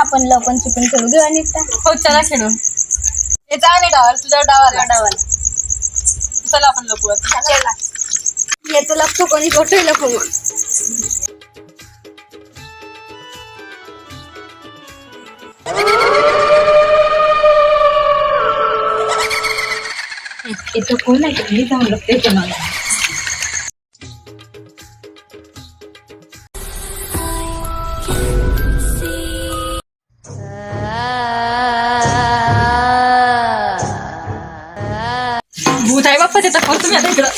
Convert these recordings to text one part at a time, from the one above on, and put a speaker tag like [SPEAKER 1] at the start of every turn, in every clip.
[SPEAKER 1] आपण लपन चिपन खेळू घेऊ आणि
[SPEAKER 2] हो चला खेळू. हे जा नाही डावाला, तुझ्या डावाला. चला आपण लपू आता.
[SPEAKER 1] चला येतो लपतो कोणी कुठे लपू मग.
[SPEAKER 2] येतो कोण आहे तुम्ही जाऊन लपते मला. भूत आहे बाप्पा त्याचा फोन तुम्ही आता इकडं.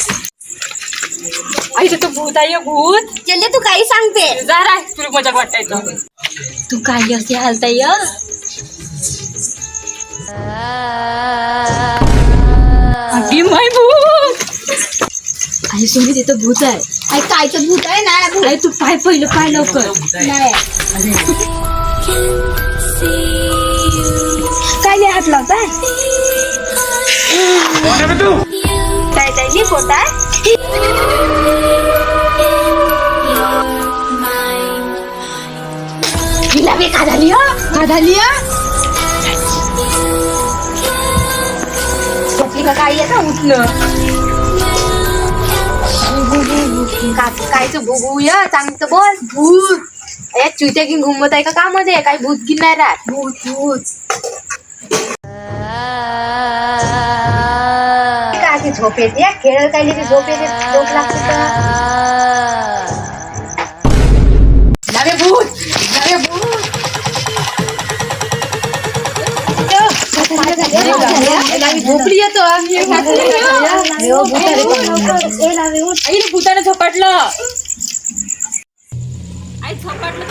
[SPEAKER 2] आई तो भूत आहे भूत.
[SPEAKER 1] चल तू काही सांगते
[SPEAKER 2] जा राय तुला मजाक वाटायचं.
[SPEAKER 1] तू काही असे हालताय
[SPEAKER 2] माय भूत.
[SPEAKER 1] आई तुम्ही तिथं भूत आहे. आई कायचं भूत आहे ना.
[SPEAKER 2] आई तू पाय पहिलं पाय लवकर.
[SPEAKER 1] नाही काय नाही हात लावताय. काय काय नाही खोट आहे. हिला बी का झाली का झाली का काय येतं उठलं कायचं भूभू या चांगलं बोल. भूत या चुत्या घेऊन घुमत आहे का कामध्ये काय भूत गिन नाही राहत. भूत भूत काय झोप येते खेळ काय झोप येते. झोप लागते नवे भूत नवे भूत. झोपली येतो
[SPEAKER 2] भूताने झोपाटलं. आई झोपाटलं.